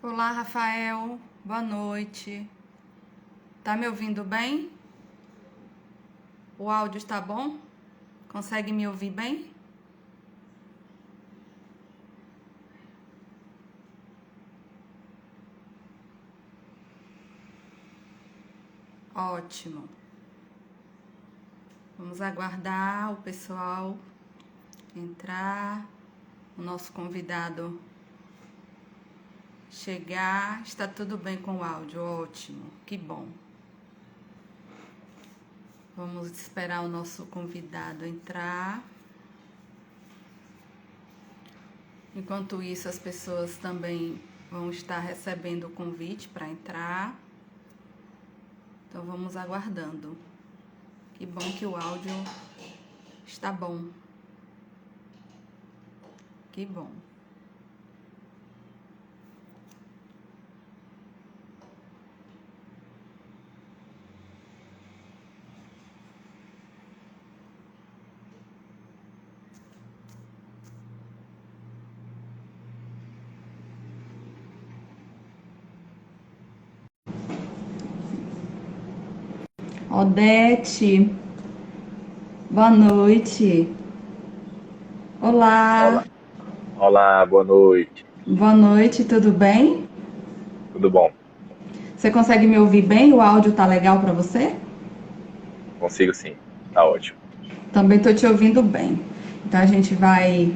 Olá, Rafael. Boa noite. Tá me ouvindo bem? O áudio está bom? Consegue me ouvir bem? Ótimo. Vamos aguardar o pessoal entrar, o nosso convidado chegar. Está tudo bem com o áudio? Ótimo. Que bom. Vamos esperar o nosso convidado entrar. Enquanto isso, as pessoas também vão estar recebendo o convite para entrar. Então, vamos aguardando. Que bom que o áudio está bom. Que bom. Odete, boa noite. Olá, Olá, olá, boa noite. boa noite, tudo bem? Tudo bom? Você consegue me ouvir bem? O áudio tá legal para você? Consigo sim. Tá ótimo. Também estou te ouvindo bem. Então a gente vai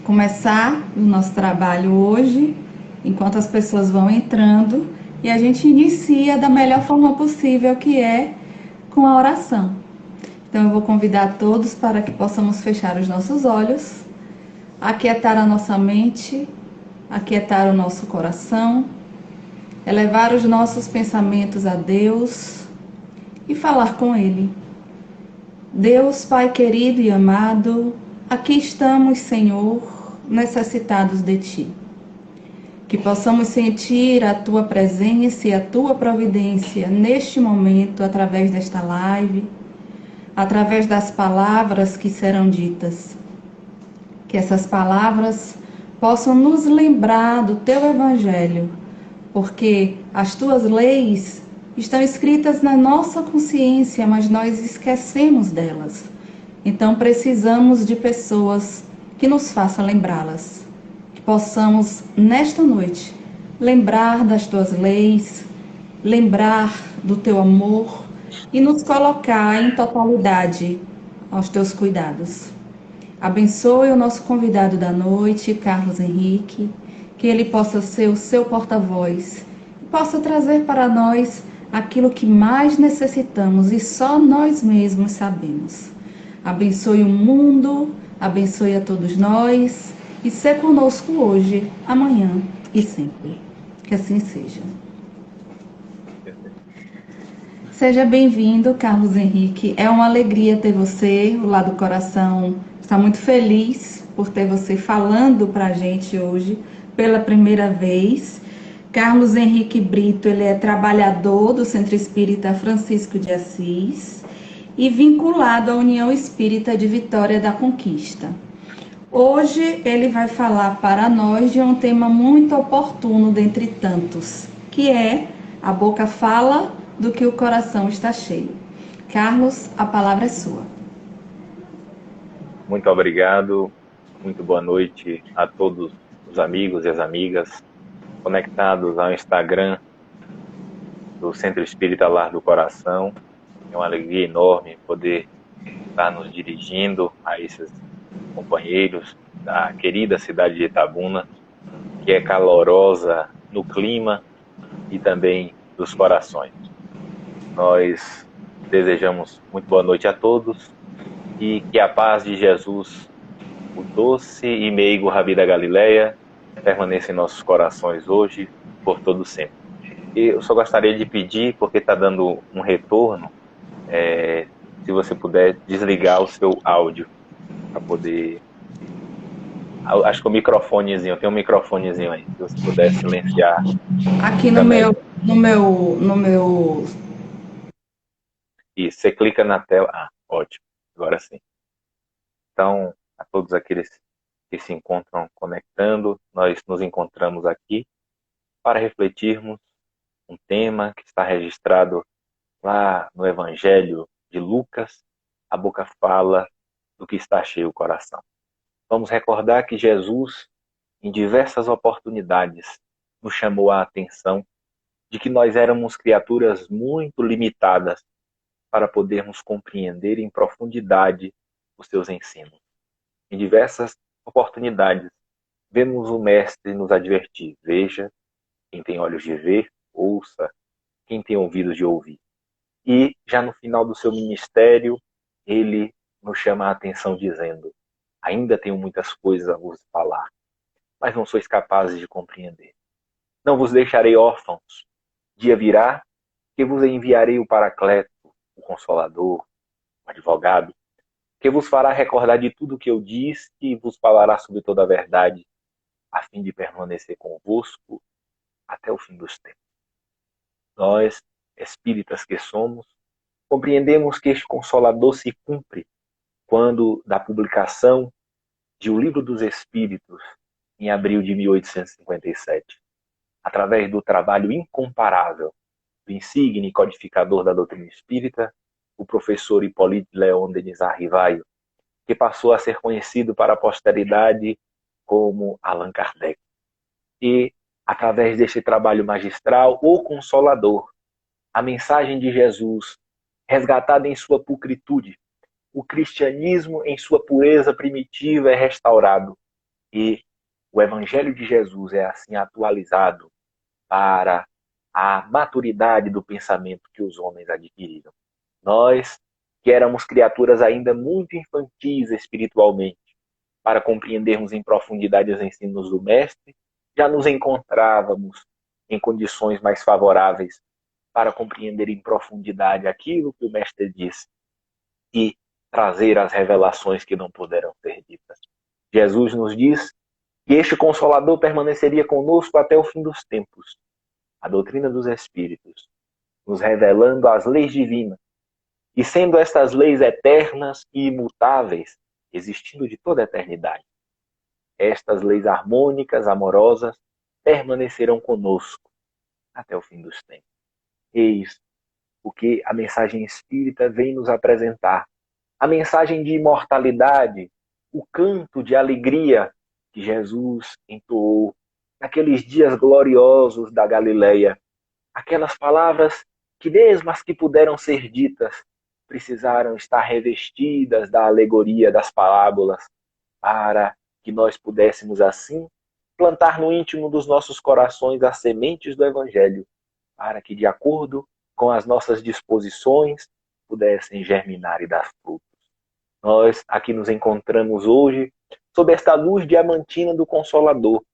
começar o nosso trabalho hoje, enquanto as pessoas vão entrando, e a gente inicia da melhor forma possível, que é com a oração. Então eu vou convidar todos para que possamos fechar os nossos olhos, aquietar a nossa mente, aquietar o nosso coração, elevar os nossos pensamentos a Deus e falar com Ele. Deus, Pai querido e amado, aqui estamos, Senhor, necessitados de Ti. Que possamos sentir a Tua presença e a Tua providência neste momento, através desta live, através das palavras que serão ditas. Que essas palavras possam nos lembrar do Teu Evangelho, porque as Tuas leis estão escritas na nossa consciência, mas nós esquecemos delas. Então precisamos de pessoas que nos façam lembrá-las. Que possamos, nesta noite, lembrar das Tuas leis, lembrar do Teu amor e nos colocar em totalidade aos Teus cuidados. Abençoe o nosso convidado da noite, Carlos Henrique, que ele possa ser o seu porta-voz e possa trazer para nós aquilo que mais necessitamos e só nós mesmos sabemos. Abençoe o mundo, abençoe a todos nós e ser conosco hoje, amanhã e sempre. Que assim seja. Seja bem-vindo, Carlos Henrique. É uma alegria ter você. O Lado do Coração está muito feliz por ter você falando para a gente hoje pela primeira vez. Carlos Henrique Brito, ele é trabalhador do Centro Espírita Francisco de Assis e vinculado à União Espírita de Vitória da Conquista. Hoje ele vai falar para nós de um tema muito oportuno dentre tantos, que é a boca fala do que o coração está cheio. Carlos, a palavra é sua. Muito obrigado. Muito boa noite a todos os amigos e as amigas conectados ao Instagram do Centro Espírita Lar do Coração. É uma alegria enorme poder estar nos dirigindo a esses companheiros da querida cidade de Itabuna, que é calorosa no clima e também dos corações. Nós desejamos muito boa noite a todos e que a paz de Jesus, o doce e meigo Rabi da Galileia, permaneça em nossos corações hoje, por todo sempre. E eu só gostaria de pedir, porque está dando um retorno, se você puder desligar o seu áudio, para poder... Acho que o microfonezinho, tem um microfonezinho aí, se você puder silenciar, Aqui no fica meu, melhor. no meu. E você clica na tela, ótimo, agora sim. Então, a todos aqueles que se encontram conectando, nós nos encontramos aqui para refletirmos um tema que está registrado lá no Evangelho de Lucas. A boca fala do que está cheio o coração. Vamos recordar que Jesus, em diversas oportunidades, nos chamou a atenção de que nós éramos criaturas muito limitadas para podermos compreender em profundidade os seus ensinos. Em diversas oportunidades, vemos o Mestre nos advertir: veja, quem tem olhos de ver, ouça, quem tem ouvidos de ouvir. E já no final do seu ministério, ele nos chama a atenção dizendo: ainda tenho muitas coisas a vos falar, mas não sois capazes de compreender. Não vos deixarei órfãos. Dia virá que vos enviarei o Paracleto, o Consolador, o Advogado, que vos fará recordar de tudo o que eu disse e vos falará sobre toda a verdade, a fim de permanecer convosco até o fim dos tempos. Nós, espíritas que somos, compreendemos que este Consolador se cumpre quando, da publicação de O Livro dos Espíritos, em abril de 1857, através do trabalho incomparável do insigne codificador da doutrina espírita, o professor Hipólito Leon Denis Arrivaio, que passou a ser conhecido para a posteridade como Allan Kardec. E, através deste trabalho magistral, o Consolador, a mensagem de Jesus, resgatada em sua pulcritude, o cristianismo em sua pureza primitiva é restaurado e o Evangelho de Jesus é assim atualizado para a maturidade do pensamento que os homens adquiriram. Nós, que éramos criaturas ainda muito infantis espiritualmente, para compreendermos em profundidade os ensinos do Mestre, já nos encontrávamos em condições mais favoráveis para compreender em profundidade aquilo que o Mestre disse e trazer as revelações que não puderam ser ditas. Jesus nos diz que este Consolador permaneceria conosco até o fim dos tempos, a doutrina dos Espíritos, nos revelando as leis divinas, e sendo estas leis eternas e imutáveis, existindo de toda a eternidade. Estas leis harmônicas, amorosas, permanecerão conosco até o fim dos tempos. Eis o que a mensagem espírita vem nos apresentar. A mensagem de imortalidade, o canto de alegria que Jesus entoou naqueles dias gloriosos da Galileia. Aquelas palavras que, mesmo as que puderam ser ditas, precisaram estar revestidas da alegoria das parábolas, para que nós pudéssemos, assim, plantar no íntimo dos nossos corações as sementes do Evangelho, para que, de acordo com as nossas disposições, pudessem germinar e dar frutos. Nós aqui nos encontramos hoje sob esta luz diamantina do Consolador,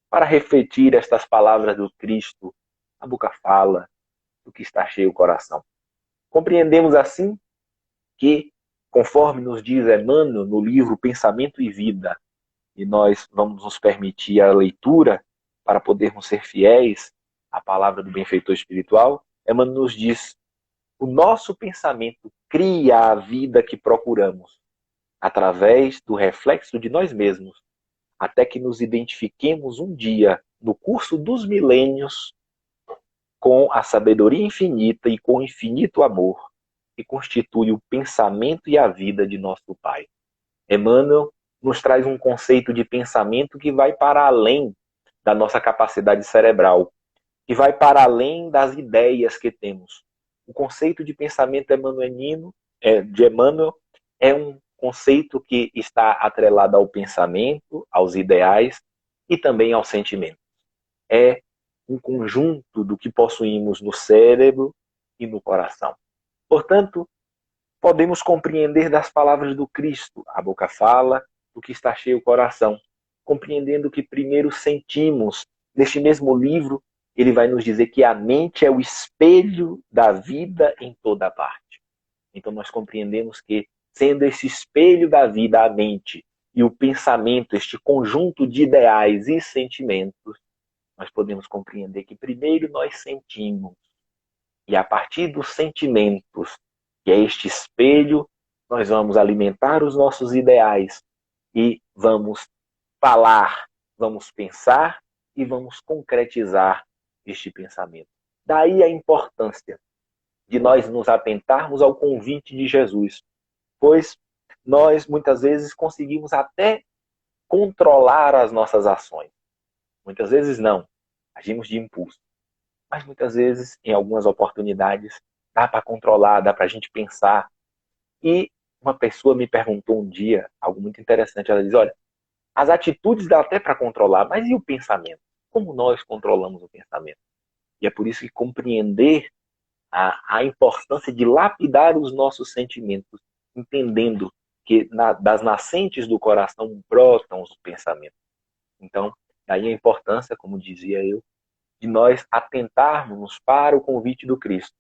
para refletir estas palavras do Cristo. A boca fala do que está cheio o coração. Compreendemos assim que, conforme nos diz Emmanuel no livro Pensamento e Vida, e nós vamos nos permitir a leitura para podermos ser fiéis à palavra do benfeitor espiritual, Emmanuel nos diz: o nosso pensamento cria a vida que procuramos, através do reflexo de nós mesmos, até que nos identifiquemos um dia, no curso dos milênios, com a sabedoria infinita e com o infinito amor que constitui o pensamento e a vida de nosso Pai. Emmanuel nos traz um conceito de pensamento que vai para além da nossa capacidade cerebral, que vai para além das ideias que temos. O conceito de pensamento de Emmanuel é um conceito que está atrelado ao pensamento, aos ideais e também ao sentimento. É um conjunto do que possuímos no cérebro e no coração. Portanto, podemos compreender das palavras do Cristo: a boca fala do que está cheio o coração, compreendendo que primeiro sentimos. Neste mesmo livro, ele vai nos dizer que a mente é o espelho da vida em toda parte. Então nós compreendemos que, sendo esse espelho da vida a mente e o pensamento, este conjunto de ideais e sentimentos, nós podemos compreender que primeiro nós sentimos, e a partir dos sentimentos, que é este espelho, nós vamos alimentar os nossos ideais e vamos falar, vamos pensar e vamos concretizar este pensamento. Daí a importância de nós nos atentarmos ao convite de Jesus, pois nós muitas vezes conseguimos até controlar as nossas ações. Muitas vezes não, agimos de impulso. Mas muitas vezes, em algumas oportunidades, dá para controlar, dá para a gente pensar. E uma pessoa me perguntou um dia, algo muito interessante, ela diz, olha, as atitudes dá até para controlar, mas e o pensamento? Como nós controlamos o pensamento? E é por isso que compreender a importância de lapidar os nossos sentimentos, entendendo que das nascentes do coração brotam os pensamentos. Então, daí a importância, como dizia eu, de nós atentarmos para o convite do Cristo,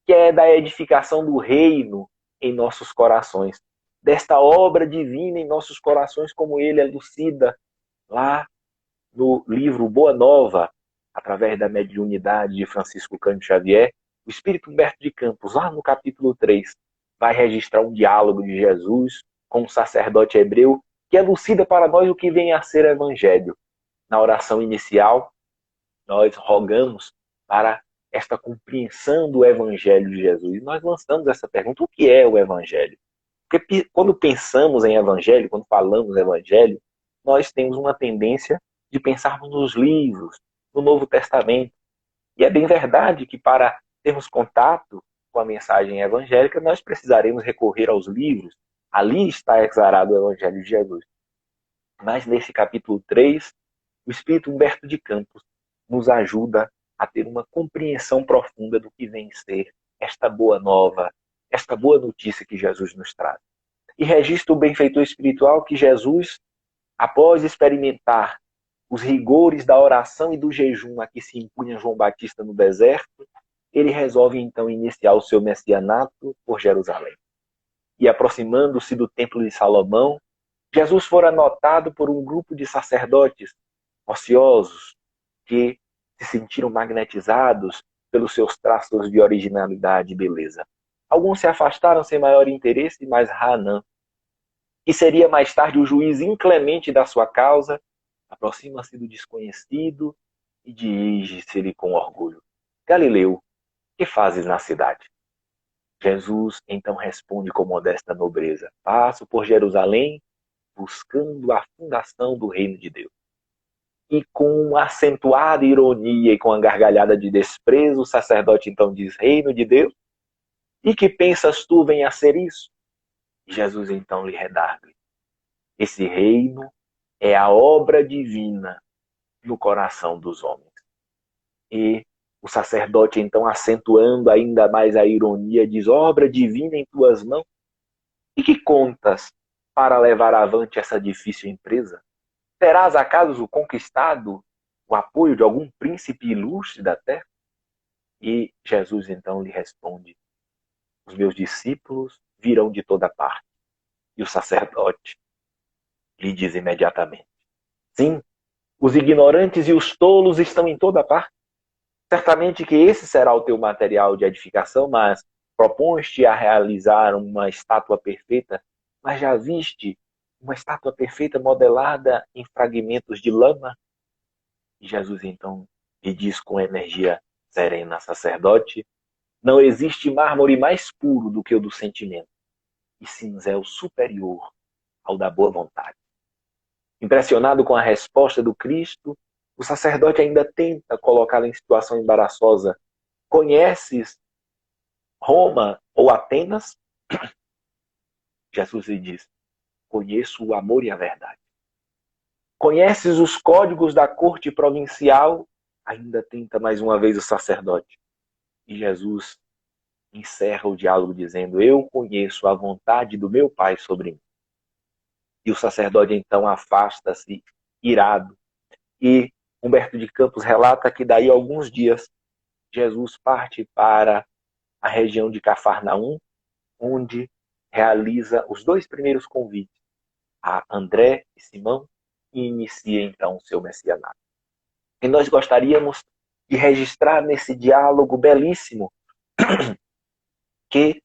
que é da edificação do reino em nossos corações, desta obra divina em nossos corações, como ele elucida lá no livro Boa Nova, através da mediunidade de Francisco Cândido Xavier. O Espírito Humberto de Campos, lá no capítulo 3, vai registrar um diálogo de Jesus com um sacerdote hebreu que elucida para nós o que vem a ser o Evangelho. Na oração inicial, nós rogamos para esta compreensão do Evangelho de Jesus. E nós lançamos essa pergunta, o que é o Evangelho? Porque quando pensamos em Evangelho, quando falamos Evangelho, nós temos uma tendência de pensarmos nos livros, no Novo Testamento. E é bem verdade que para termos contato com a mensagem evangélica, nós precisaremos recorrer aos livros. Ali está exarado o Evangelho de Jesus. Mas nesse capítulo 3, o Espírito Humberto de Campos nos ajuda a ter uma compreensão profunda do que vem ser esta boa nova, esta boa notícia que Jesus nos traz. E registra o benfeitor espiritual que Jesus, após experimentar os rigores da oração e do jejum a que se impunha João Batista no deserto, ele resolve então iniciar o seu messianato por Jerusalém. E aproximando-se do templo de Salomão, Jesus fora notado por um grupo de sacerdotes ociosos que se sentiram magnetizados pelos seus traços de originalidade e beleza. Alguns se afastaram sem maior interesse, mas Hanã, que seria mais tarde o juiz inclemente da sua causa, aproxima-se do desconhecido e dirige-se-lhe com orgulho. Galileu, que fazes na cidade? Jesus então responde com modesta nobreza: passo por Jerusalém buscando a fundação do reino de Deus. E com acentuada ironia e com a gargalhada de desprezo, o sacerdote então diz: reino de Deus? E que pensas tu venha a ser isso? E Jesus então lhe redargue: esse reino é a obra divina no coração dos homens. E o sacerdote então, acentuando ainda mais a ironia, diz: obra divina em tuas mãos? E que contas para levar avante essa difícil empresa? Terás acaso conquistado o apoio de algum príncipe ilustre da terra? E Jesus então lhe responde: os meus discípulos virão de toda parte. E o sacerdote lhe diz imediatamente: sim, os ignorantes e os tolos estão em toda parte. Certamente que esse será o teu material de edificação, mas propões-te a realizar uma estátua perfeita, mas já viste uma estátua perfeita modelada em fragmentos de lama? E Jesus então lhe diz com energia serena: sacerdote, não existe mármore mais puro do que o do sentimento, e cinzel superior ao da boa vontade. Impressionado com a resposta do Cristo, o sacerdote ainda tenta colocá-lo em situação embaraçosa. Conheces Roma ou Atenas? Jesus lhe diz: conheço o amor e a verdade. Conheces os códigos da corte provincial? Ainda tenta mais uma vez o sacerdote. E Jesus encerra o diálogo dizendo: eu conheço a vontade do meu Pai sobre mim. E o sacerdote então afasta-se irado. E Humberto de Campos relata que daí a alguns dias Jesus parte para a região de Cafarnaum, onde realiza os 2 primeiros convites a André e Simão e inicia então o seu messianato. E nós gostaríamos de registrar nesse diálogo belíssimo que,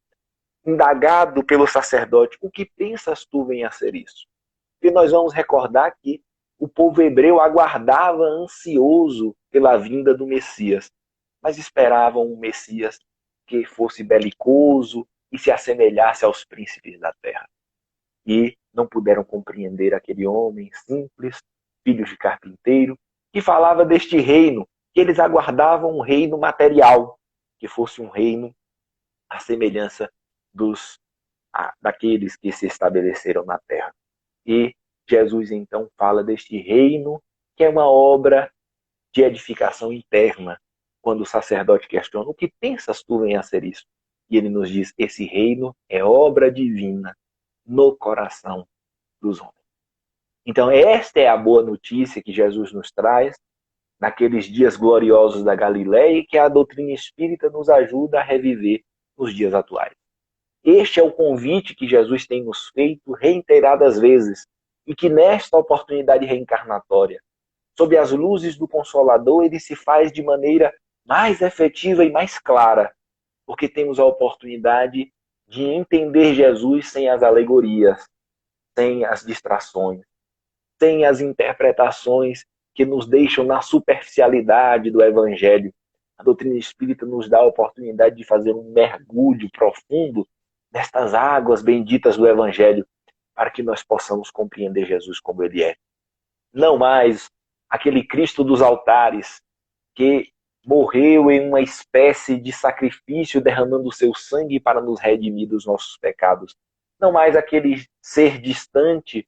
indagado pelo sacerdote, o que pensas tu venha a ser isso? E nós vamos recordar que o povo hebreu aguardava ansioso pela vinda do Messias, mas esperavam um Messias que fosse belicoso e se assemelhasse aos príncipes da terra. E não puderam compreender aquele homem simples, filho de carpinteiro, que falava deste reino, que eles aguardavam um reino material, que fosse um reino à semelhança daqueles que se estabeleceram na terra. E Jesus então fala deste reino, que é uma obra de edificação interna. Quando o sacerdote questiona: o que pensas tu venha a ser isso? E ele nos diz: esse reino é obra divina no coração dos homens. Então esta é a boa notícia que Jesus nos traz naqueles dias gloriosos da Galileia e que a doutrina espírita nos ajuda a reviver nos dias atuais. Este é o convite que Jesus tem nos feito reiteradas vezes e que nesta oportunidade reencarnatória, sob as luzes do Consolador, ele se faz de maneira mais efetiva e mais clara, porque temos a oportunidade de entender Jesus sem as alegorias, sem as distrações, sem as interpretações que nos deixam na superficialidade do Evangelho. A doutrina espírita nos dá a oportunidade de fazer um mergulho profundo nestas águas benditas do Evangelho, para que nós possamos compreender Jesus como ele é. Não mais aquele Cristo dos altares que morreu em uma espécie de sacrifício, derramando o seu sangue para nos redimir dos nossos pecados. Não mais aquele ser distante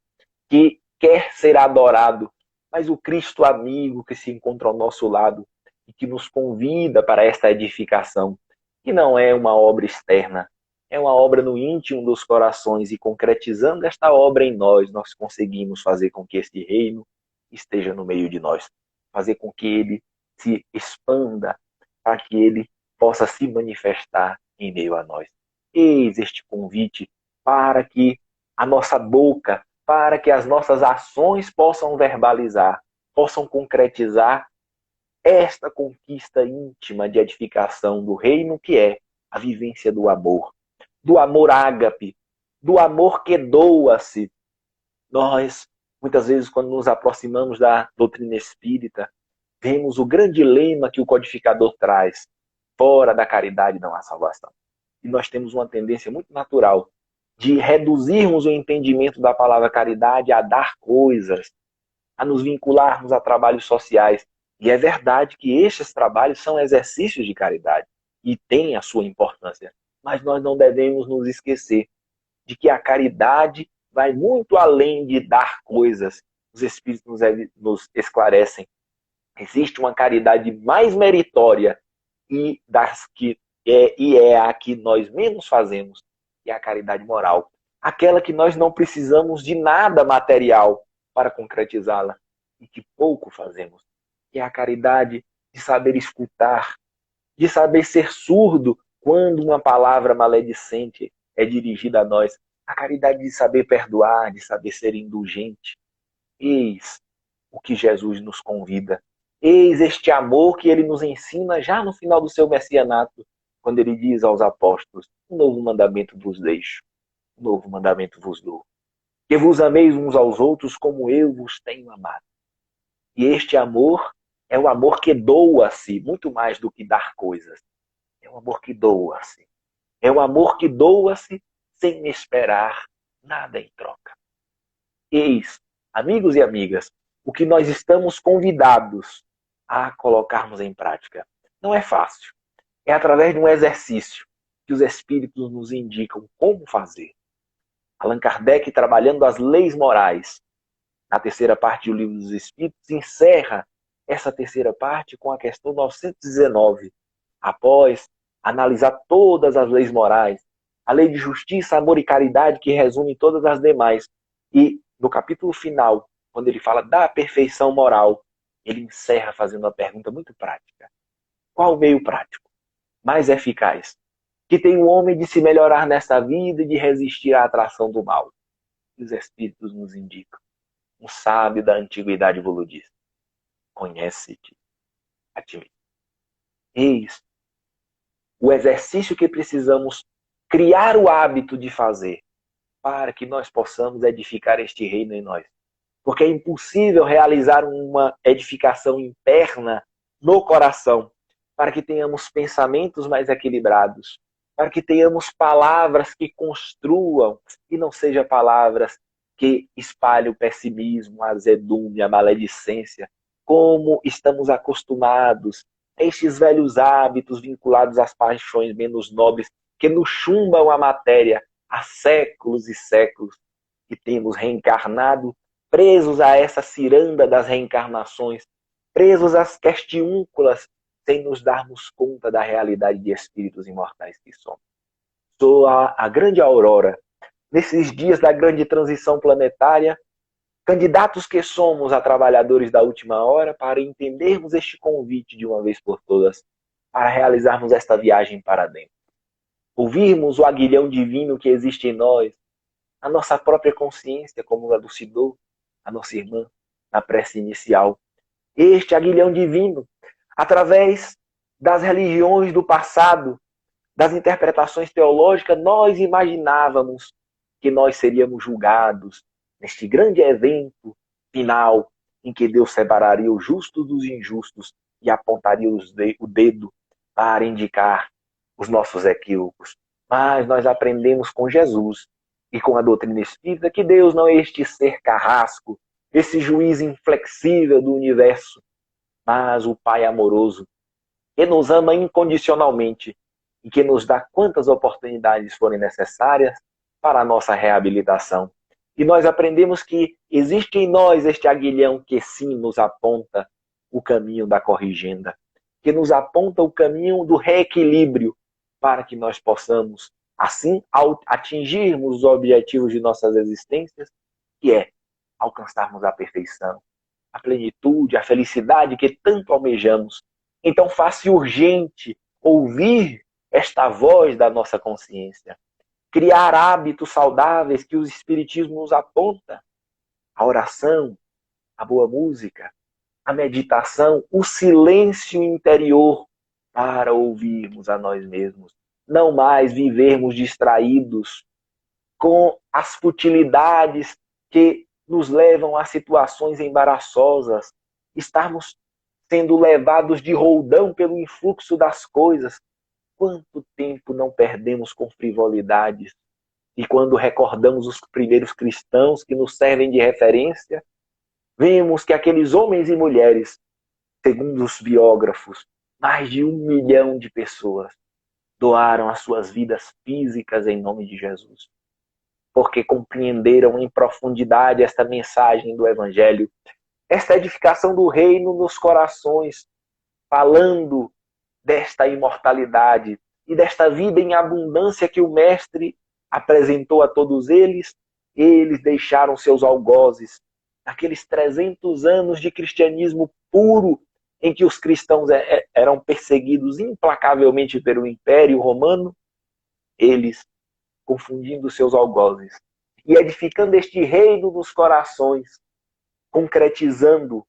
que quer ser adorado, mas o Cristo amigo que se encontra ao nosso lado e que nos convida para esta edificação, que não é uma obra externa, é uma obra no íntimo dos corações, e concretizando esta obra em nós, nós conseguimos fazer com que este reino esteja no meio de nós, fazer com que ele se expanda, para que ele possa se manifestar em meio a nós. Eis este convite para que a nossa boca, para que as nossas ações possam verbalizar, possam concretizar esta conquista íntima de edificação do reino, que é a vivência do amor ágape, do amor que doa-se. Nós, muitas vezes, quando nos aproximamos da doutrina espírita, vemos o grande lema que o codificador traz: fora da caridade não há salvação. E nós temos uma tendência muito natural de reduzirmos o entendimento da palavra caridade a dar coisas, a nos vincularmos a trabalhos sociais. E é verdade que estes trabalhos são exercícios de caridade e têm a sua importância. Mas nós não devemos nos esquecer de que a caridade vai muito além de dar coisas. Os Espíritos nos esclarecem. Existe uma caridade mais meritória e é a que nós menos fazemos, que é a caridade moral. Aquela que nós não precisamos de nada material para concretizá-la e que pouco fazemos. Que é a caridade de saber escutar, de saber ser surdo quando uma palavra maledicente é dirigida a nós. A caridade de saber perdoar, de saber ser indulgente. Eis o que Jesus nos convida. Eis este amor que ele nos ensina já no final do seu messianato, quando ele diz aos apóstolos: um novo mandamento vos deixo, um novo mandamento vos dou, que vos ameis uns aos outros como eu vos tenho amado. E este amor é o amor que doa-se, muito mais do que dar coisas. É um amor que doa-se. É um amor que doa-se sem esperar nada em troca. Eis, amigos e amigas, o que nós estamos convidados a colocarmos em prática. Não é fácil. É através de um exercício que os Espíritos nos indicam como fazer. Allan Kardec, trabalhando as leis morais, na terceira parte do Livro dos Espíritos, encerra essa terceira parte com a questão 919. Após analisar todas as leis morais, a lei de justiça, amor e caridade, que resume todas as demais. E no capítulo final, quando ele fala da perfeição moral, ele encerra fazendo uma pergunta muito prática. Qual o meio prático mais eficaz que tem o homem de se melhorar nesta vida e de resistir à atração do mal? E os Espíritos nos indicam. Um sábio da antiguidade vos diz: conhece-te a ti mesmo. Eis o exercício que precisamos criar o hábito de fazer para que nós possamos edificar este reino em nós. Porque é impossível realizar uma edificação interna no coração, para que tenhamos pensamentos mais equilibrados, para que tenhamos palavras que construam e não sejam palavras que espalhem o pessimismo, a azedume, a maledicência, como estamos acostumados a estes velhos hábitos vinculados às paixões menos nobres que nos chumbam a matéria há séculos e séculos, que temos reencarnado, presos a essa ciranda das reencarnações, presos às questiúnculas, sem nos darmos conta da realidade de espíritos imortais que somos. Sou a grande aurora, nesses dias da grande transição planetária, candidatos que somos a trabalhadores da última hora, para entendermos este convite de uma vez por todas, para realizarmos esta viagem para dentro. Ouvirmos o aguilhão divino que existe em nós, a nossa própria consciência, como elucidou a nossa irmã na prece inicial. Este aguilhão divino, através das religiões do passado, das interpretações teológicas, nós imaginávamos que nós seríamos julgados neste grande evento final em que Deus separaria os justos dos injustos e apontaria o dedo para indicar os nossos equívocos. Mas nós aprendemos com Jesus e com a doutrina espírita que Deus não é este ser carrasco, esse juiz inflexível do universo, mas o Pai amoroso, que nos ama incondicionalmente e que nos dá quantas oportunidades forem necessárias para a nossa reabilitação. E nós aprendemos que existe em nós este aguilhão que sim nos aponta o caminho da corrigenda, que nos aponta o caminho do reequilíbrio, para que nós possamos, assim, ao atingirmos os objetivos de nossas existências, que é alcançarmos a perfeição, a plenitude, a felicidade que tanto almejamos. Então, faz-se urgente ouvir esta voz da nossa consciência, criar hábitos saudáveis que o Espiritismo nos aponta, a oração, a boa música, a meditação, o silêncio interior, para ouvirmos a nós mesmos. Não mais vivermos distraídos com as futilidades que nos levam a situações embaraçosas, estarmos sendo levados de roldão pelo influxo das coisas. Quanto tempo não perdemos com frivolidades? E quando recordamos os primeiros cristãos que nos servem de referência, vemos que aqueles homens e mulheres, segundo os biógrafos, mais de 1 milhão de pessoas doaram as suas vidas físicas em nome de Jesus, porque compreenderam em profundidade esta mensagem do Evangelho, esta edificação do reino nos corações, falando desta imortalidade e desta vida em abundância que o Mestre apresentou a todos eles. Eles deixaram seus algozes, aqueles 300 anos de cristianismo puro, em que os cristãos eram perseguidos implacavelmente pelo Império Romano, eles, confundindo seus algozes e edificando este reino nos corações, concretizando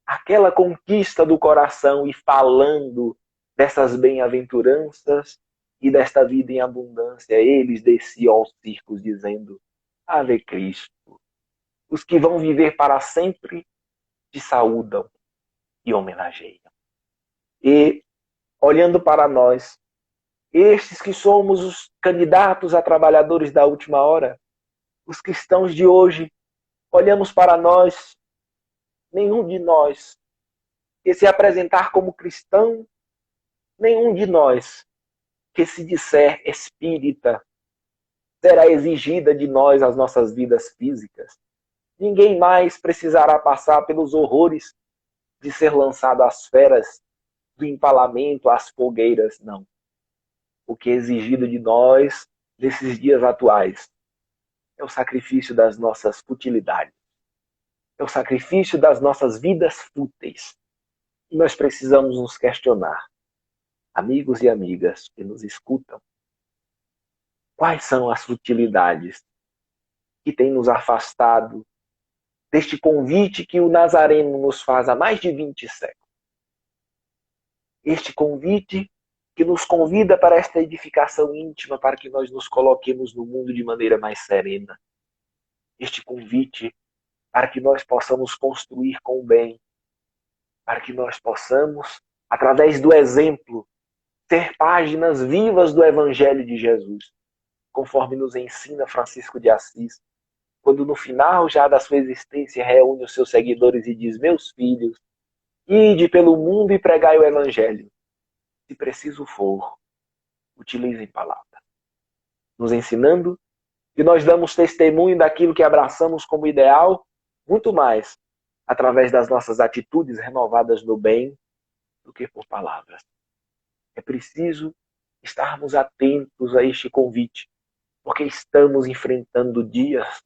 aquela conquista do coração e falando dessas bem-aventuranças e desta vida em abundância, eles desciam aos circos dizendo: Ave Cristo. Os que vão viver para sempre te saúdam e homenageiam. E, olhando para nós, estes que somos os candidatos a trabalhadores da última hora, os cristãos de hoje, olhamos para nós, nenhum de nós que se apresentar como cristão, nenhum de nós que se disser espírita, será exigida de nós as nossas vidas físicas. Ninguém mais precisará passar pelos horrores de ser lançado às feras, do empalamento, às fogueiras, não. O que é exigido de nós, nesses dias atuais, é o sacrifício das nossas futilidades. É o sacrifício das nossas vidas fúteis. E nós precisamos nos questionar, amigos e amigas que nos escutam, quais são as futilidades que têm nos afastado deste convite que o Nazareno nos faz há mais de 20 séculos. Este convite que nos convida para esta edificação íntima, para que nós nos coloquemos no mundo de maneira mais serena. Este convite para que nós possamos construir com o bem, para que nós possamos, através do exemplo, ser páginas vivas do Evangelho de Jesus, conforme nos ensina Francisco de Assis, quando no final já da sua existência reúne os seus seguidores e diz: meus filhos, ide pelo mundo e pregai o Evangelho. Se preciso for, utilizem palavras. Nos ensinando que nós damos testemunho daquilo que abraçamos como ideal, muito mais através das nossas atitudes renovadas no bem do que por palavras. É preciso estarmos atentos a este convite, porque estamos enfrentando dias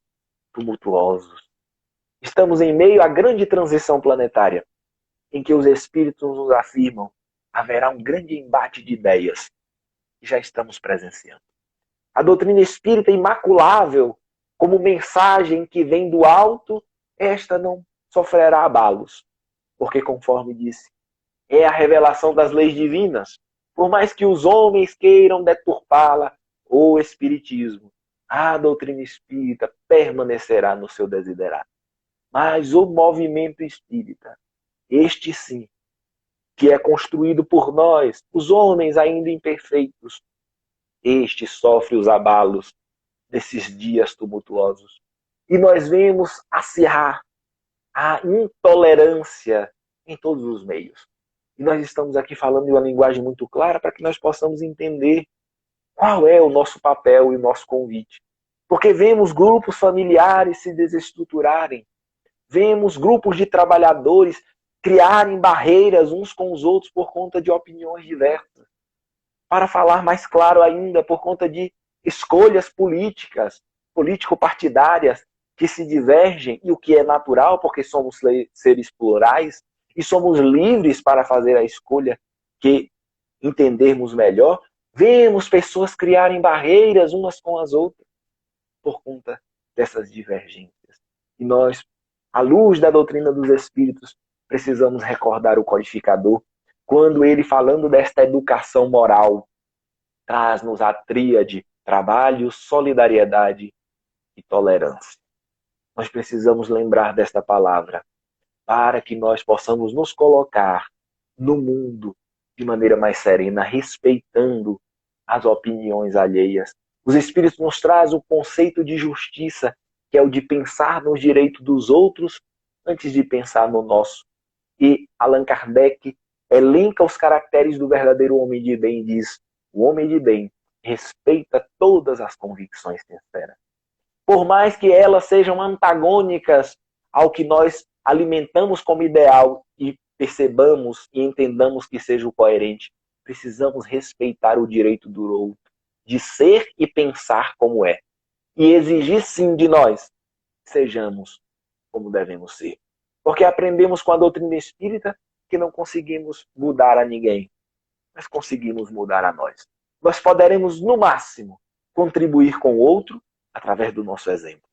tumultuosos. Estamos em meio à grande transição planetária, em que os espíritos nos afirmam haverá um grande embate de ideias, e já estamos presenciando. A doutrina espírita imaculável, como mensagem que vem do alto, esta não sofrerá abalos, porque, conforme disse, é a revelação das leis divinas. Por mais que os homens queiram deturpá-la, o espiritismo, a doutrina espírita permanecerá no seu desiderato. Mas o movimento espírita, este sim, que é construído por nós, os homens ainda imperfeitos, este sofre os abalos desses dias tumultuosos. E nós vemos acirrar a intolerância em todos os meios. E nós estamos aqui falando de uma linguagem muito clara para que nós possamos entender qual é o nosso papel e o nosso convite. Porque vemos grupos familiares se desestruturarem, vemos grupos de trabalhadores criarem barreiras uns com os outros por conta de opiniões diversas. Para falar mais claro ainda, por conta de escolhas políticas, político-partidárias, que se divergem, e o que é natural, porque somos seres plurais, e somos livres para fazer a escolha que entendermos melhor, vemos pessoas criarem barreiras umas com as outras, por conta dessas divergências. E nós, à luz da doutrina dos Espíritos, precisamos recordar o codificador, quando ele, falando desta educação moral, traz-nos a tríade trabalho, solidariedade e tolerância. Nós precisamos lembrar desta palavra para que nós possamos nos colocar no mundo de maneira mais serena, respeitando as opiniões alheias. Os Espíritos nos trazem o conceito de justiça, que é o de pensar nos direitos dos outros antes de pensar no nosso. E Allan Kardec elenca os caracteres do verdadeiro homem de bem e diz: o homem de bem respeita todas as convicções sinceras. Por mais que elas sejam antagônicas ao que nós alimentamos como ideal e percebamos e entendamos que seja o coerente, precisamos respeitar o direito do outro de ser e pensar como é. E exigir sim de nós que sejamos como devemos ser. Porque aprendemos com a doutrina espírita que não conseguimos mudar a ninguém, mas conseguimos mudar a nós. Nós poderemos, no máximo, contribuir com o outro através do nosso exemplo.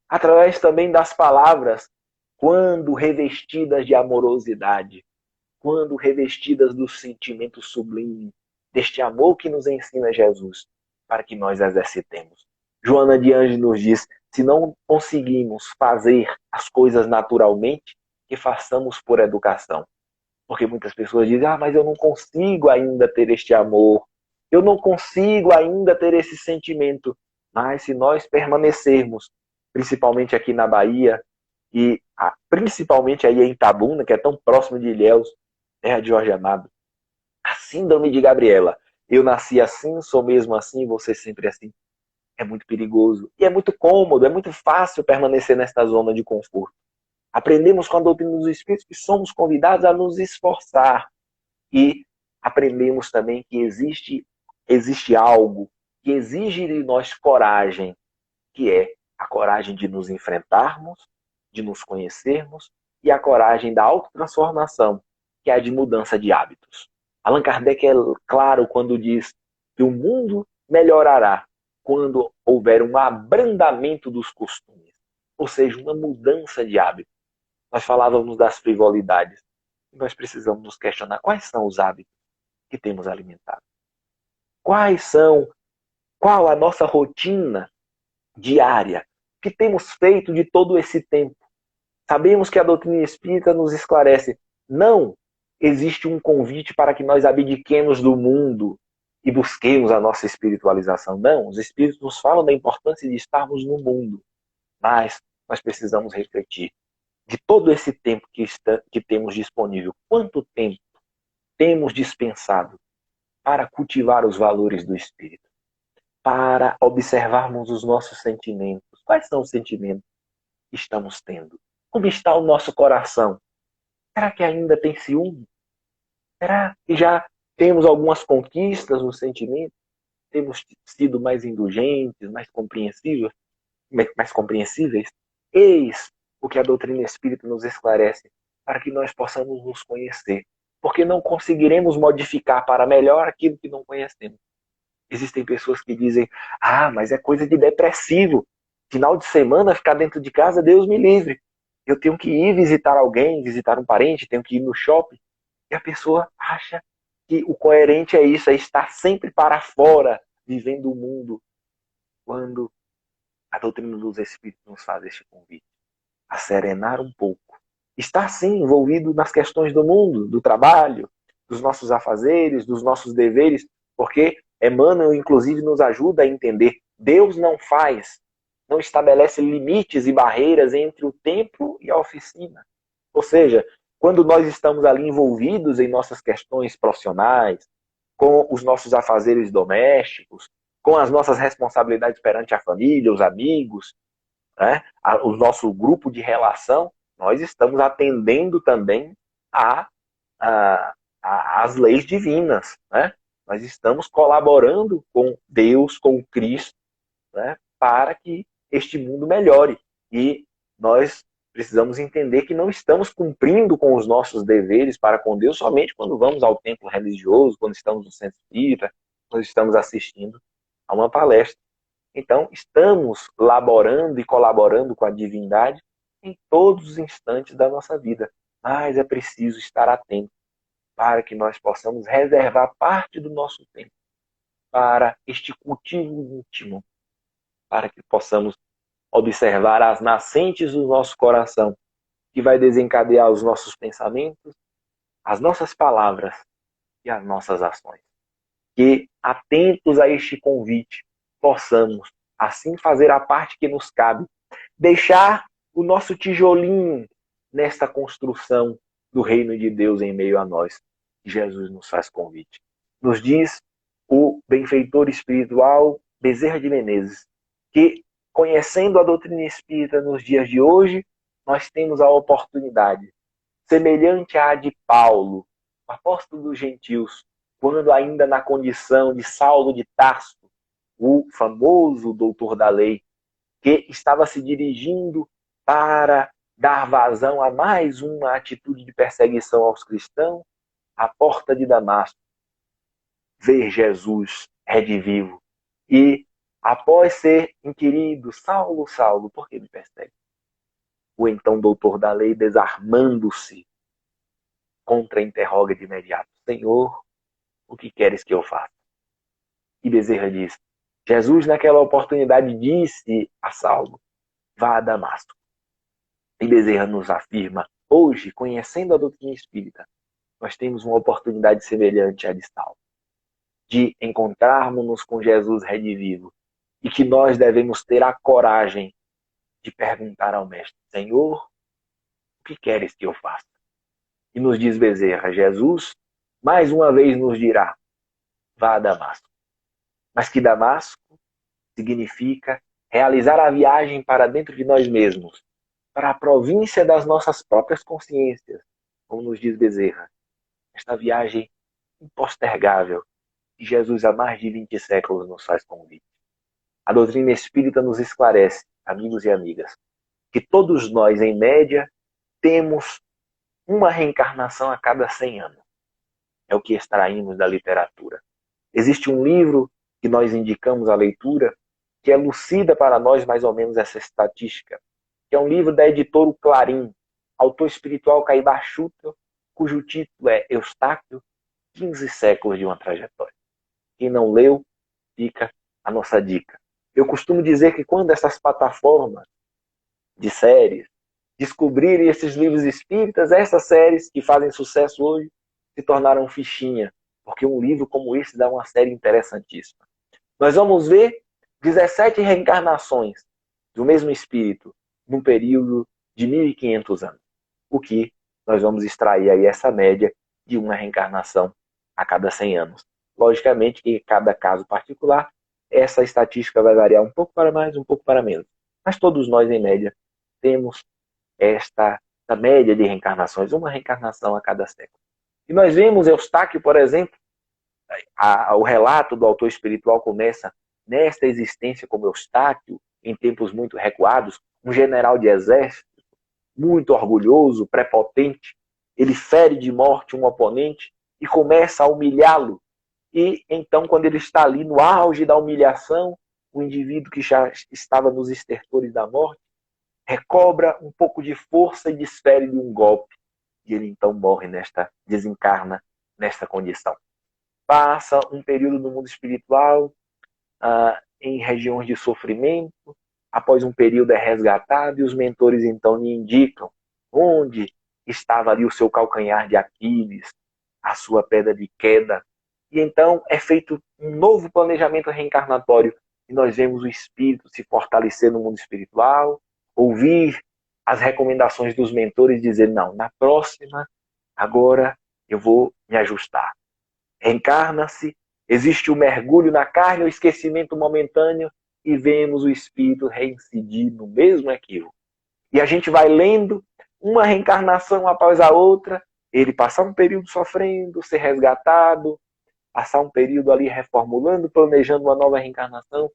Através também das palavras, quando revestidas de amorosidade, quando revestidas do sentimento sublime, deste amor que nos ensina Jesus, para que nós exercitemos. Joana de Anjos nos diz: se não conseguimos fazer as coisas naturalmente, que façamos por educação. Porque muitas pessoas dizem: mas eu não consigo ainda ter este amor, eu não consigo ainda ter esse sentimento. Mas se nós permanecermos, principalmente aqui na Bahia, e principalmente aí em Itabuna, que é tão próximo de Ilhéus, terra de Jorge Amado, a síndrome de Gabriela: eu nasci assim, sou mesmo assim, vou ser sempre assim. É muito perigoso. E é muito cômodo, é muito fácil permanecer nesta zona de conforto. Aprendemos com a doutrina dos Espíritos que somos convidados a nos esforçar. E aprendemos também que existe algo que exige de nós coragem, que é a coragem de nos enfrentarmos, de nos conhecermos, e a coragem da autotransformação, que é a de mudança de hábitos. Allan Kardec é claro quando diz que o mundo melhorará quando houver um abrandamento dos costumes, ou seja, uma mudança de hábito. Nós falávamos das frivolidades, e nós precisamos nos questionar quais são os hábitos que temos alimentado. Qual a nossa rotina diária que temos feito de todo esse tempo. Sabemos que a doutrina espírita nos esclarece: Não existe um convite para que nós abdiquemos do mundo e busquemos a nossa espiritualização. Não, os Espíritos nos falam da importância de estarmos no mundo, mas nós precisamos refletir de todo esse tempo que temos disponível. Quanto tempo temos dispensado para cultivar os valores do Espírito? Para observarmos os nossos sentimentos. Quais são os sentimentos que estamos tendo? Como está o nosso coração? Será que ainda tem ciúme? Será que já temos algumas conquistas no sentimento? Temos sido mais indulgentes, mais compreensíveis? Eis o que a doutrina espírita nos esclarece para que nós possamos nos conhecer. Porque não conseguiremos modificar para melhor aquilo que não conhecemos. Existem pessoas que dizem, mas é coisa de depressivo. Final de semana, ficar dentro de casa, Deus me livre. Eu tenho que ir visitar alguém, visitar um parente, tenho que ir no shopping. E a pessoa acha que o coerente é isso, é estar sempre para fora, vivendo o mundo. Quando a doutrina dos Espíritos nos faz este convite, a serenar um pouco. Estar sim envolvido nas questões do mundo, do trabalho, dos nossos afazeres, dos nossos deveres, porque Emmanuel, inclusive, nos ajuda a entender. Deus não estabelece limites e barreiras entre o templo e a oficina. Ou seja, quando nós estamos ali envolvidos em nossas questões profissionais, com os nossos afazeres domésticos, com as nossas responsabilidades perante a família, os amigos, né, o nosso grupo de relação, nós estamos atendendo também às leis divinas, né? Nós estamos colaborando com Deus, com Cristo, né, para que este mundo melhore. E nós precisamos entender que não estamos cumprindo com os nossos deveres para com Deus somente quando vamos ao templo religioso, quando estamos no centro espírita, quando estamos assistindo a uma palestra. Então, estamos laborando e colaborando com a divindade em todos os instantes da nossa vida. Mas é preciso estar atento para que nós possamos reservar parte do nosso tempo para este cultivo íntimo, para que possamos observar as nascentes do nosso coração, que vai desencadear os nossos pensamentos, as nossas palavras e as nossas ações. Que, atentos a este convite, possamos, assim, fazer a parte que nos cabe, deixar o nosso tijolinho nesta construção do reino de Deus em meio a nós. Jesus nos faz convite. Nos diz o benfeitor espiritual Bezerra de Menezes, que, conhecendo a doutrina espírita nos dias de hoje, nós temos a oportunidade, semelhante à de Paulo, o apóstolo dos gentios, quando ainda na condição de Saulo de Tarso, o famoso doutor da lei, que estava se dirigindo para dar vazão a mais uma atitude de perseguição aos cristãos, à porta de Damasco, ver Jesus redivivo. E, após ser inquirido, Saulo, Saulo, por que me persegue? O então doutor da lei, desarmando-se, contra-interroga de imediato: Senhor, o que queres que eu faça? E Bezerra diz: Jesus, naquela oportunidade, disse a Saulo: vá a Damasco. E Bezerra nos afirma: hoje, conhecendo a doutrina espírita, nós temos uma oportunidade semelhante à de Saulo, de encontrarmos-nos com Jesus redivivo, e que nós devemos ter a coragem de perguntar ao Mestre: Senhor, o que queres que eu faça? E nos diz Bezerra: Jesus, mais uma vez nos dirá: vá a Damasco. Mas que Damasco significa realizar a viagem para dentro de nós mesmos, para a província das nossas próprias consciências, como nos diz Bezerra. Esta viagem impostergável que Jesus há mais de 20 séculos nos faz convite. A doutrina espírita nos esclarece, amigos e amigas, que todos nós, em média, temos uma reencarnação a cada 100 anos. É o que extraímos da literatura. Existe um livro que nós indicamos a leitura que elucida para nós mais ou menos essa estatística, que é um livro da editora Clarim, autor espiritual Caibá Schutel, cujo título é Eustáquio, 15 séculos de uma trajetória. Quem não leu, fica a nossa dica. Eu costumo dizer que quando essas plataformas de séries, descobrirem esses livros espíritas, essas séries que fazem sucesso hoje se tornaram fichinha, porque um livro como esse dá uma série interessantíssima. Nós vamos ver 17 reencarnações do mesmo espírito num período de 1.500 anos. O que nós vamos extrair aí essa média de uma reencarnação a cada 100 anos. Logicamente que em cada caso particular, essa estatística vai variar um pouco para mais, um pouco para menos. Mas todos nós, em média, temos esta média de reencarnações, uma reencarnação a cada século. E nós vemos Eustáquio, por exemplo, o relato do autor espiritual começa nesta existência como Eustáquio, em tempos muito recuados, um general de exército, muito orgulhoso, prepotente, ele fere de morte um oponente e começa a humilhá-lo. E então, quando ele está ali no auge da humilhação, o indivíduo que já estava nos estertores da morte, recobra um pouco de força e desfere de um golpe. E ele então morre desencarna nesta condição. Passa um período no mundo espiritual, em regiões de sofrimento, após um período é resgatado e os mentores então lhe indicam onde estava ali o seu calcanhar de Aquiles, a sua pedra de queda. E então é feito um novo planejamento reencarnatório e nós vemos o espírito se fortalecer no mundo espiritual, ouvir as recomendações dos mentores e dizer, não, na próxima, agora eu vou me ajustar. Reencarna-se, existe o mergulho na carne, o esquecimento momentâneo, e vemos o espírito reincidir no mesmo equívoco. E a gente vai lendo uma reencarnação após a outra, ele passar um período sofrendo, ser resgatado, passar um período ali reformulando, planejando uma nova reencarnação,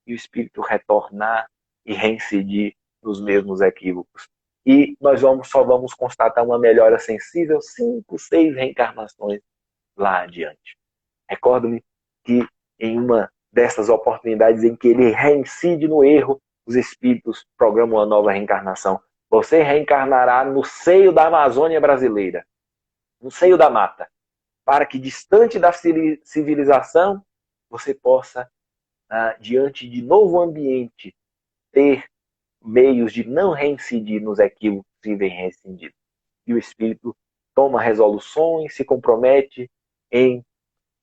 e o espírito retornar e reincidir nos mesmos equívocos. E nós só vamos constatar uma melhora sensível 5, 6 reencarnações lá adiante. Recordo-me que em uma dessas oportunidades em que ele reincide no erro, os espíritos programam uma nova reencarnação. Você reencarnará no seio da Amazônia brasileira, no seio da mata, para que distante da civilização você possa, diante de novo ambiente, ter meios de não reincidir nos equívocos que vem reincidindo. E o espírito toma resoluções, se compromete em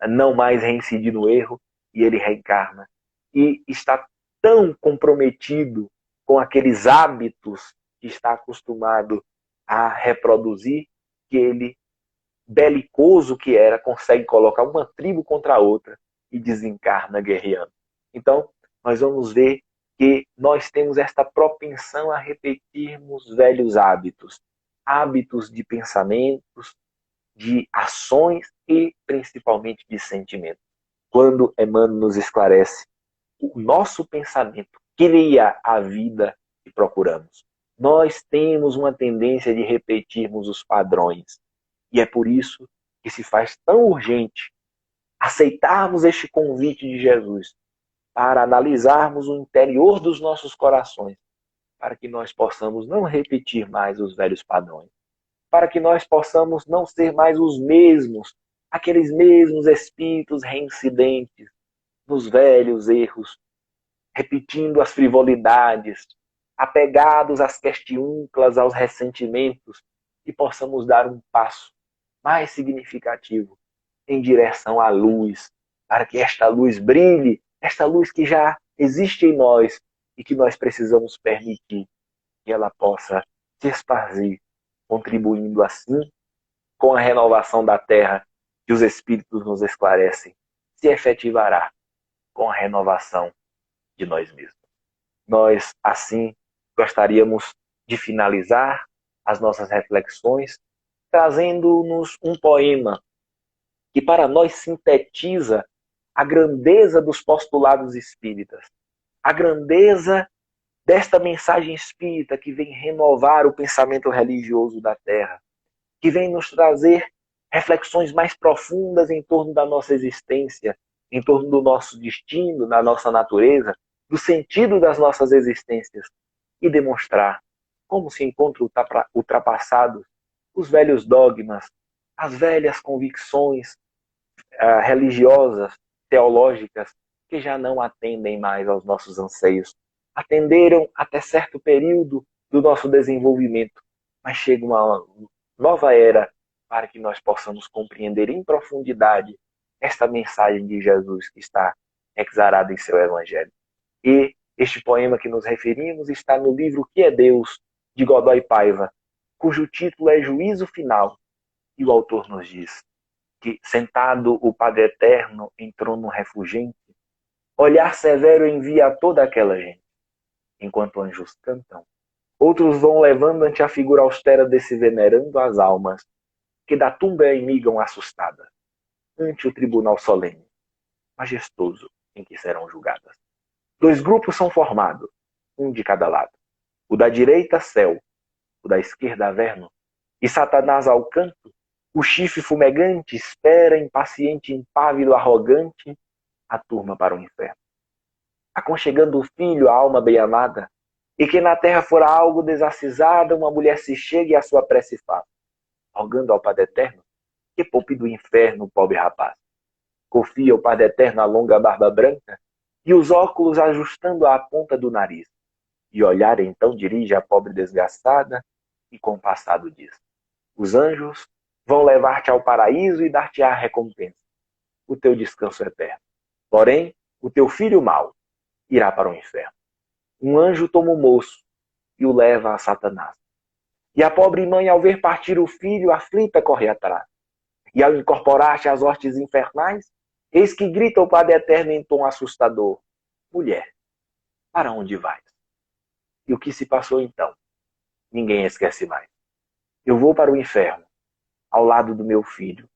não mais reincidir no erro, e ele reencarna. E está tão comprometido com aqueles hábitos que está acostumado a reproduzir, que ele, belicoso que era, consegue colocar uma tribo contra a outra e desencarna guerreando. Então, nós vamos ver que nós temos esta propensão a repetirmos velhos hábitos, hábitos de pensamentos, de ações e principalmente de sentimentos. Quando Emmanuel nos esclarece, o nosso pensamento cria a vida que procuramos. Nós temos uma tendência de repetirmos os padrões. E é por isso que se faz tão urgente aceitarmos este convite de Jesus para analisarmos o interior dos nossos corações, para que nós possamos não repetir mais os velhos padrões, para que nós possamos não ser mais os mesmos, aqueles mesmos espíritos reincidentes nos velhos erros, repetindo as frivolidades, apegados às questiúnculas, aos ressentimentos, e possamos dar um passo mais significativo em direção à luz, para que esta luz brilhe, esta luz que já existe em nós e que nós precisamos permitir que ela possa se espargir, contribuindo assim com a renovação da terra que os Espíritos nos esclarecem, se efetivará com a renovação de nós mesmos. Nós, assim, gostaríamos de finalizar as nossas reflexões trazendo-nos um poema que para nós sintetiza a grandeza dos postulados espíritas, a grandeza desta mensagem espírita que vem renovar o pensamento religioso da Terra, que vem nos trazer reflexões mais profundas em torno da nossa existência, em torno do nosso destino, da nossa natureza, do sentido das nossas existências, e demonstrar como se encontram ultrapassados os velhos dogmas, as velhas convicções religiosas, teológicas, que já não atendem mais aos nossos anseios. Atenderam até certo período do nosso desenvolvimento, mas chega uma nova era para que nós possamos compreender em profundidade esta mensagem de Jesus que está exarada em seu Evangelho. E este poema que nos referimos está no livro Que é Deus, de Godoy Paiva, cujo título é Juízo Final. E o autor nos diz que, sentado o Padre Eterno em trono refulgente, olhar severo envia a toda aquela gente. Enquanto anjos cantam, outros vão levando ante a figura austera desse venerando as almas, que da tumba emigam assustadas, ante o tribunal solene, majestoso, em que serão julgadas. 2 grupos são formados, um de cada lado. O da direita, céu, o da esquerda, averno, e Satanás ao canto, o chifre fumegante espera, impaciente, impávido, arrogante, a turma para o inferno. Aconchegando o filho, a alma bem amada, e que na terra fora algo desacisada, uma mulher se chegue e a sua prece faça, rogando ao Padre Eterno que poupe do inferno o pobre rapaz. Confia o Padre Eterno a longa barba branca e os óculos ajustando à ponta do nariz. E olhar então dirige a pobre desgraçada e compassado diz: os anjos vão levar-te ao paraíso e dar-te a recompensa, o teu descanso eterno. Porém, o teu filho mau irá para o inferno. Um anjo toma o moço e o leva a Satanás. E a pobre mãe, ao ver partir o filho, aflita corre atrás. E ao incorporar-te às hortes infernais, eis que grita o Padre Eterno em tom assustador: mulher, para onde vais? E o que se passou então? Ninguém esquece mais. Eu vou para o inferno, ao lado do meu filho,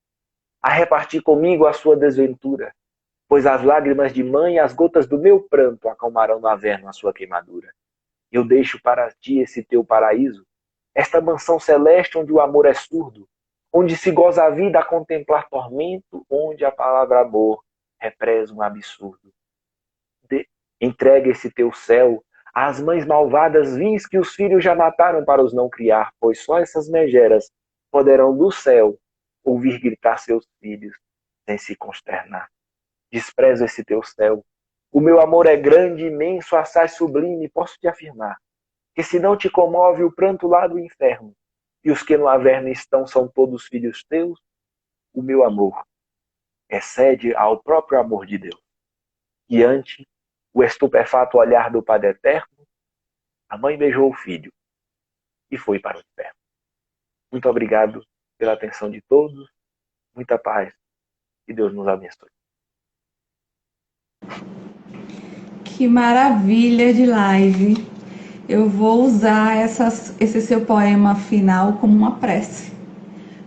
a repartir comigo a sua desventura, pois as lágrimas de mãe e as gotas do meu pranto acalmarão no averno a sua queimadura. Eu deixo para ti esse teu paraíso, esta mansão celeste onde o amor é surdo, onde se goza a vida a contemplar tormento, onde a palavra amor represa um absurdo. Entrega esse teu céu às mães malvadas vis que os filhos já mataram para os não criar, pois só essas megeras poderão do céu ouvir gritar seus filhos sem se consternar. Desprezo esse teu céu. O meu amor é grande, imenso, assaz sublime, posso te afirmar, que se não te comove o pranto lá do inferno, e os que no averno estão são todos filhos teus, o meu amor excede ao próprio amor de Deus. E ante o estupefato olhar do Padre Eterno, a mãe beijou o filho e foi para o inferno. Muito obrigado pela atenção de todos, muita paz e Deus nos abençoe. Que maravilha de live! Eu vou usar esse seu poema final como uma prece,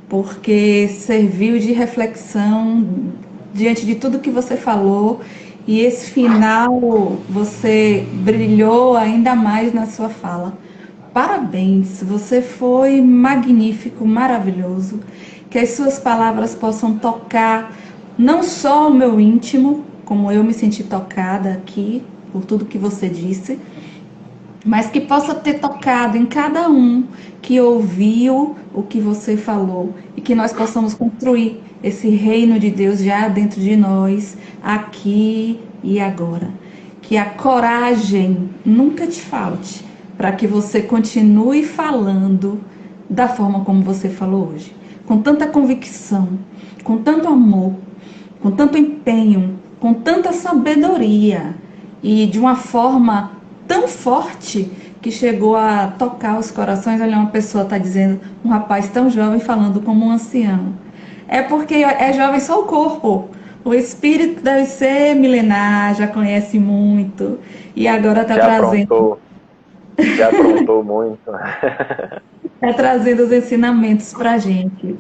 porque serviu de reflexão diante de tudo que você falou, e esse final você brilhou ainda mais na sua fala. Parabéns, você foi magnífico, maravilhoso. Que as suas palavras possam tocar não só o meu íntimo, como eu me senti tocada aqui por tudo que você disse, mas que possa ter tocado em cada um que ouviu o que você falou e que nós possamos construir esse reino de Deus já dentro de nós, aqui e agora. Que a coragem nunca te falte para que você continue falando da forma como você falou hoje, com tanta convicção, com tanto amor, com tanto empenho, com tanta sabedoria e de uma forma tão forte que chegou a tocar os corações. Olha, uma pessoa está dizendo, um rapaz tão jovem falando como um ancião. É porque é jovem só o corpo. O espírito deve ser milenar, já conhece muito e agora está trazendo... Já aprontou muito. Está trazendo os ensinamentos para a gente.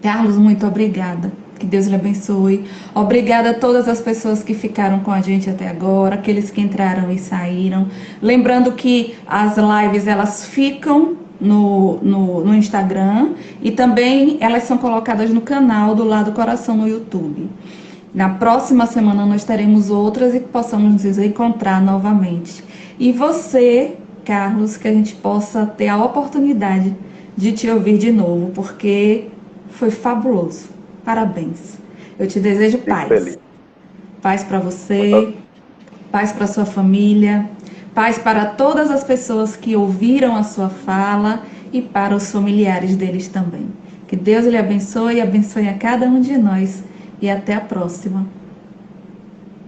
Carlos, muito obrigada. Que Deus lhe abençoe. Obrigada a todas as pessoas que ficaram com a gente até agora, aqueles que entraram e saíram. Lembrando que as lives, elas ficam no Instagram e também elas são colocadas no canal do Lado Coração no YouTube. Na próxima semana nós teremos outras e que possamos nos encontrar novamente. E você, Carlos, que a gente possa ter a oportunidade de te ouvir de novo, porque foi fabuloso. Parabéns. Eu te desejo paz. Feliz. Paz para você, paz para sua família, Paz para todas as pessoas que ouviram a sua fala e para os familiares deles também. Que Deus lhe abençoe e abençoe a cada um de nós. E até a próxima.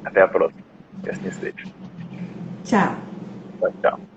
Até a próxima. Que assim seja. Tchau. Tchau, tchau.